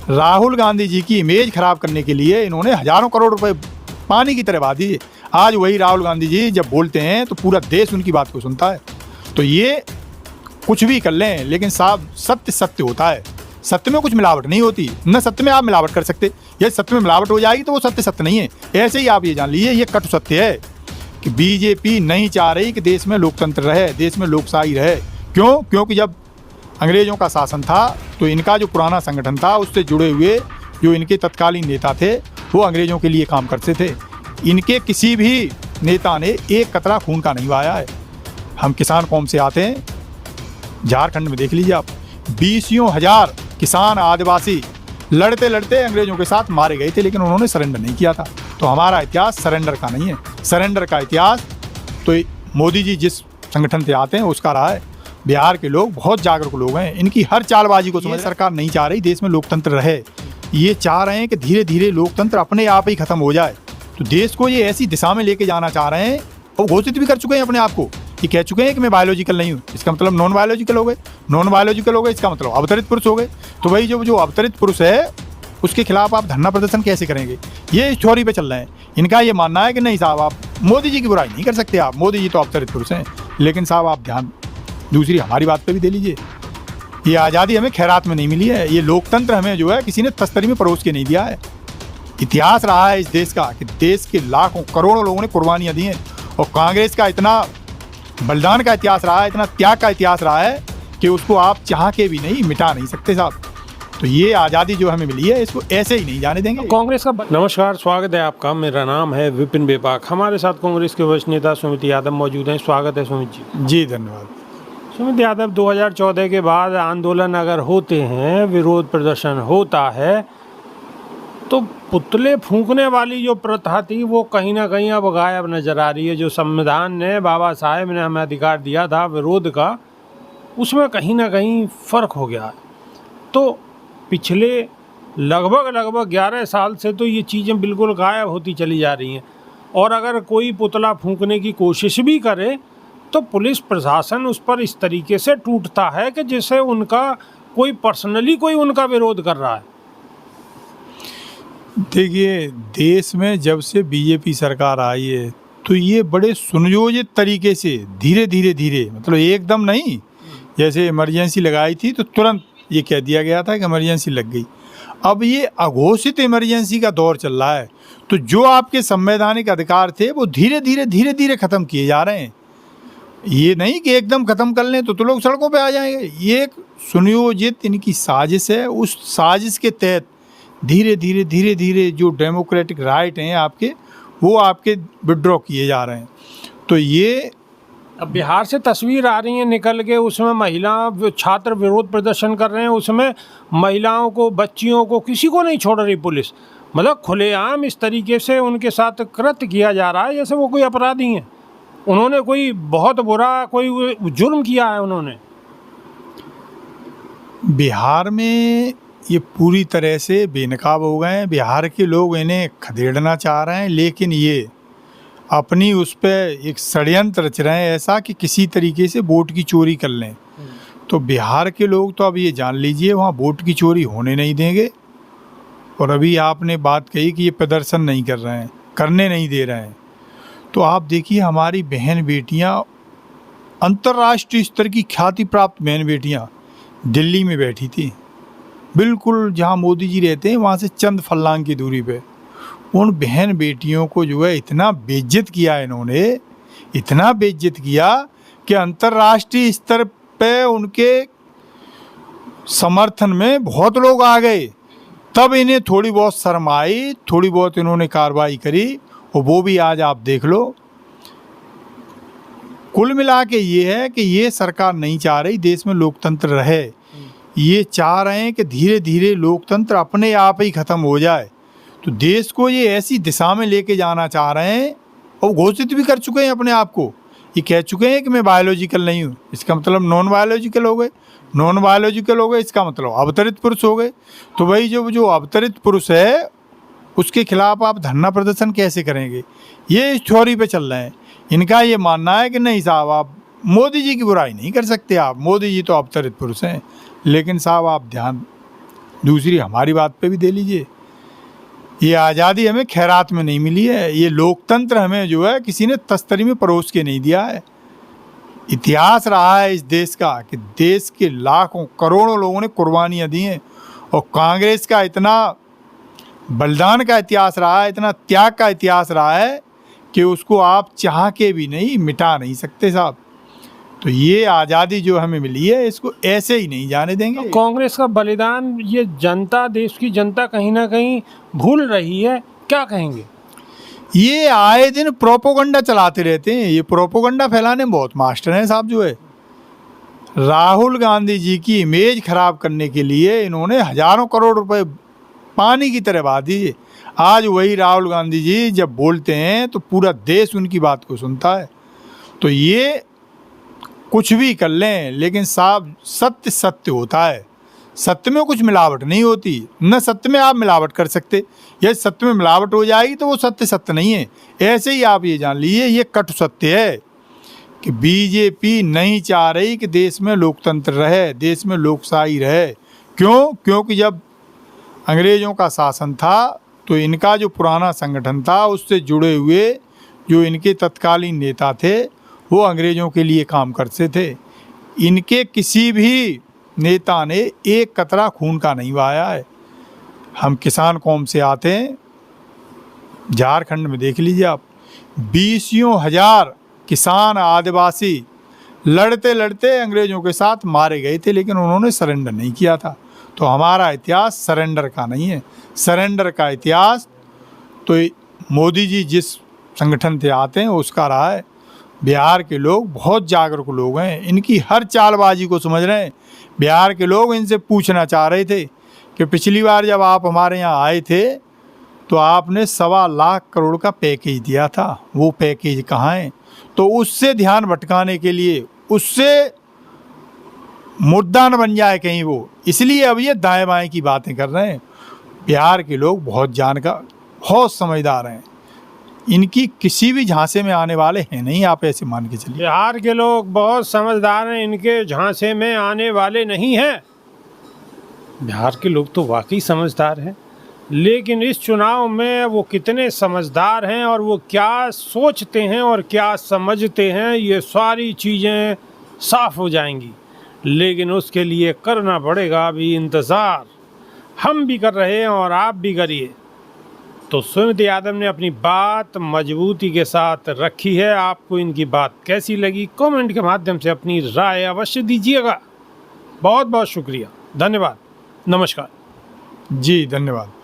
राहुल गांधी जी की इमेज खराब करने के लिए इन्होंने हजारों करोड़ रुपए पानी की तरह बहा दिए। आज वही राहुल गांधी जी जब बोलते हैं तो पूरा देश उनकी बात को सुनता है। तो ये कुछ भी कर लें, लेकिन साहब सत्य सत्य होता है। सत्य में कुछ मिलावट नहीं होती, न सत्य में आप मिलावट कर सकते। यदि सत्य में मिलावट हो जाएगी तो वो सत्य सत्य नहीं है। ऐसे ही आप ये जान लीजिए, ये कटु सत्य है कि बीजेपी नहीं चाह रही कि देश में लोकतंत्र रहे, देश में लोकशाही रहे। क्यों? क्योंकि जब अंग्रेजों का शासन था तो इनका जो पुराना संगठन था उससे जुड़े हुए जो इनके तत्कालीन नेता थे वो अंग्रेजों के लिए काम करते थे। इनके किसी भी नेता ने एक कतरा खून का नहीं बहाया है। हम किसान कौम से आते हैं, झारखंड में देख लीजिए आप, 20 हजार किसान आदिवासी लड़ते लड़ते अंग्रेजों के साथ मारे गए थे, लेकिन उन्होंने सरेंडर नहीं किया था। तो हमारा इतिहास सरेंडर का नहीं है। सरेंडर का इतिहास तो मोदी जी जिस संगठन से आते हैं उसका रहा है। बिहार के लोग बहुत जागरूक लोग हैं, इनकी हर चालबाजी को समझ। सरकार नहीं चाह रही देश में लोकतंत्र रहे, ये चाह रहे हैं कि धीरे धीरे लोकतंत्र अपने आप ही खत्म हो जाए। तो देश को ये ऐसी दिशा में लेके जाना चाह रहे हैं और घोषित भी कर चुके हैं अपने आप को। ये कह चुके हैं कि मैं बायोलॉजिकल नहीं हूँ, इसका मतलब नॉन बायोलॉजिकल हो गए। नॉन बायोलॉजिकल हो गए इसका मतलब अवतरित पुरुष हो गए। तो वही जो अवतरित पुरुष है उसके खिलाफ आप धरना प्रदर्शन कैसे करेंगे? ये इस थ्योरी पे चल रहे हैं। इनका ये मानना है कि नहीं साहब, आप मोदी जी की बुराई नहीं कर सकते, आप मोदी जी तो अवतरित पुरुष हैं। लेकिन साहब आप ध्यान दूसरी हमारी बात पे भी दे लीजिए। ये आज़ादी हमें खैरात में नहीं मिली है, ये लोकतंत्र हमें जो है किसी ने तस्तरी में परोस के नहीं दिया है। इतिहास रहा है इस देश का कि देश के लाखों करोड़ों लोगों ने कुर्बानियाँ दी हैं, और कांग्रेस का इतना बलिदान का इतिहास रहा है, इतना त्याग का इतिहास रहा है कि उसको आप चाह के भी नहीं मिटा नहीं सकते साहब। तो ये आज़ादी जो हमें मिली है इसको ऐसे ही नहीं जाने देंगे। कांग्रेस का नमस्कार, स्वागत है आपका। मेरा नाम है विपिन बेपाक। हमारे साथ कांग्रेस के वरिष्ठ नेता सुमित यादव मौजूद हैं। स्वागत है सुमित जी। जी धन्यवाद। सुमित यादव, 2014 के बाद आंदोलन अगर होते हैं, विरोध प्रदर्शन होता है, तो पुतले फूंकने वाली जो प्रथा थी वो कहीं ना कहीं अब गायब नजर आ रही है। जो संविधान ने, बाबा साहेब ने हमें अधिकार दिया था विरोध का, उसमें कहीं ना कहीं फ़र्क हो गया। तो पिछले लगभग 11 साल से तो ये चीज़ें बिल्कुल गायब होती चली जा रही हैं। और अगर कोई पुतला फूंकने की कोशिश भी करे तो पुलिस प्रशासन उस पर इस तरीके से टूटता है कि जैसे उनका कोई पर्सनली कोई उनका विरोध कर रहा है। देखिए, देश में जब से बीजेपी सरकार आई है तो ये बड़े सुनियोजित तरीके से धीरे धीरे मतलब एकदम नहीं, जैसे इमरजेंसी लगाई थी तो तुरंत ये कह दिया गया था कि इमरजेंसी लग गई। अब ये अघोषित इमरजेंसी का दौर चल रहा है। तो जो आपके संवैधानिक अधिकार थे वो धीरे धीरे ख़त्म किए जा रहे हैं। ये नहीं कि एकदम ख़त्म कर लें तो लोग सड़कों पे आ जाएंगे। ये एक सुनियोजित इनकी साजिश है। उस साजिश के तहत धीरे धीरे जो डेमोक्रेटिक राइट हैं आपके, वो आपके विड्रॉ किए जा रहे हैं। तो ये अब बिहार से तस्वीर आ रही है निकल के, उसमें महिला छात्र विरोध प्रदर्शन कर रहे हैं, उसमें महिलाओं को, बच्चियों को, किसी को नहीं छोड़ रही पुलिस। मतलब खुलेआम इस तरीके से उनके साथ कृत्य किया जा रहा है जैसे वो कोई अपराधी हैं। उन्होंने कोई बहुत बुरा कोई जुर्म किया है उन्होंने। बिहार में ये पूरी तरह से बेनकाब हो गए हैं। बिहार के लोग इन्हें खदेड़ना चाह रहे हैं, लेकिन ये अपनी उस पर एक षड्यंत्र रच रहे हैं ऐसा कि किसी तरीके से वोट की चोरी कर लें। तो बिहार के लोग तो अब ये जान लीजिए वहाँ वोट की चोरी होने नहीं देंगे। और अभी आपने बात कही कि ये प्रदर्शन नहीं कर रहे हैं, करने नहीं दे रहे हैं। तो आप देखिए, हमारी बहन बेटियाँ, अंतर्राष्ट्रीय स्तर की ख्याति प्राप्त बहन बेटियाँ दिल्ली में बैठी थी, बिल्कुल जहाँ मोदी जी रहते हैं वहाँ से चंद फर्लांग की दूरी पे। उन बहन बेटियों को जो है इतना बेइज्जत किया इन्होंने, इतना बेइज्जत किया कि अंतर्राष्ट्रीय स्तर पे उनके समर्थन में बहुत लोग आ गए। तब इन्हें थोड़ी बहुत शर्म आई, थोड़ी बहुत इन्होंने कार्रवाई करी, और वो भी आज आप देख लो। कुल मिला के ये है कि ये सरकार नहीं चाह रही देश में लोकतंत्र रहे। ये चाह रहे हैं कि धीरे धीरे लोकतंत्र अपने आप ही ख़त्म हो जाए। तो देश को ये ऐसी दिशा में लेके जाना चाह रहे हैं, और घोषित भी कर चुके हैं अपने आप को। ये कह चुके हैं कि मैं बायोलॉजिकल नहीं हूँ, इसका मतलब नॉन बायोलॉजिकल हो गए। नॉन बायोलॉजिकल हो गए इसका मतलब अवतरित पुरुष हो गए। तो वही जो अवतरित पुरुष है उसके खिलाफ आप धरना प्रदर्शन कैसे करेंगे? ये इस थ्योरी पे चल रहे हैं। इनका ये मानना है कि नहीं साहब, आप मोदी जी की बुराई नहीं कर सकते, आप मोदी जी तो अवतरित पुरुष हैं। लेकिन साहब आप ध्यान दूसरी हमारी बात पे भी दे लीजिए। ये आज़ादी हमें खैरात में नहीं मिली है, ये लोकतंत्र हमें जो है किसी ने तस्तरी में परोस के नहीं दिया है। इतिहास रहा है इस देश का कि देश के लाखों करोड़ों लोगों ने कुर्बानियाँ दी हैं, और कांग्रेस का इतना बलिदान का इतिहास रहा है, इतना त्याग का इतिहास रहा है कि उसको आप चाह के भी नहीं मिटा नहीं सकते साहब। तो ये आज़ादी जो हमें मिली है इसको ऐसे ही नहीं जाने देंगे। तो कांग्रेस का बलिदान ये जनता, देश की जनता कहीं ना कहीं भूल रही है, क्या कहेंगे? ये आए दिन प्रोपोगंडा चलाते रहते हैं, ये प्रोपोगंडा फैलाने में बहुत मास्टर हैं साहब। जो है राहुल गांधी जी की इमेज खराब करने के लिए इन्होंने हजारों करोड़ रुपए पानी की तरह बहा दिए। आज वही राहुल गांधी जी जब बोलते हैं तो पूरा देश उनकी बात को सुनता है। तो ये कुछ भी कर लें, लेकिन साहब सत्य सत्य होता है, सत्य में कुछ मिलावट नहीं होती। न सत्य में आप मिलावट कर सकते, यदि सत्य में मिलावट हो जाएगी तो वो सत्य सत्य नहीं है। ऐसे ही आप ये जान लीजिए ये कटु सत्य है कि बीजेपी नहीं चाह रही कि देश में लोकतंत्र रहे, देश में लोकशाही रहे। क्यों? क्योंकि जब अंग्रेज़ों का शासन था तो इनका जो पुराना संगठन था उससे जुड़े हुए जो इनके तत्कालीन नेता थे वो अंग्रेज़ों के लिए काम करते थे। इनके किसी भी नेता ने एक कतरा खून का नहीं बहाया है। हम किसान कौम से आते हैं, झारखंड में देख लीजिए आप, 20 हजार किसान आदिवासी लड़ते लड़ते अंग्रेज़ों के साथ मारे गए थे, लेकिन उन्होंने सरेंडर नहीं किया था। तो हमारा इतिहास सरेंडर का नहीं है। सरेंडर का इतिहास तो मोदी जी जिस संगठन से आते हैं उसका रहा है। बिहार के लोग बहुत जागरूक लोग हैं, इनकी हर चालबाजी को समझ रहे हैं। बिहार के लोग इनसे पूछना चाह रहे थे कि पिछली बार जब आप हमारे यहाँ आए थे तो आपने 1.25 लाख करोड़ का पैकेज दिया था, वो पैकेज कहाँ है? तो उससे ध्यान भटकाने के लिए, उससे मुद्दा न बन जाए कहीं वो, इसलिए अब ये दाएं बाएं की बातें कर रहे हैं। बिहार के लोग बहुत जानकार, बहुत समझदार हैं, इनकी किसी भी झांसे में आने वाले हैं नहीं, आप ऐसे मान के चलिए। बिहार के लोग बहुत समझदार हैं, इनके झांसे में आने वाले नहीं हैं। बिहार के लोग तो वाकई समझदार हैं, लेकिन इस चुनाव में वो कितने समझदार हैं और वो क्या सोचते हैं और क्या समझते हैं, ये सारी चीज़ें साफ हो जाएंगी। लेकिन उसके लिए करना पड़ेगा अभी इंतज़ार। हम भी कर रहे हैं और आप भी करिए। तो सुमित यादव ने अपनी बात मजबूती के साथ रखी है। आपको इनकी बात कैसी लगी कमेंट के माध्यम से अपनी राय अवश्य दीजिएगा। बहुत बहुत शुक्रिया, धन्यवाद, नमस्कार। जी धन्यवाद।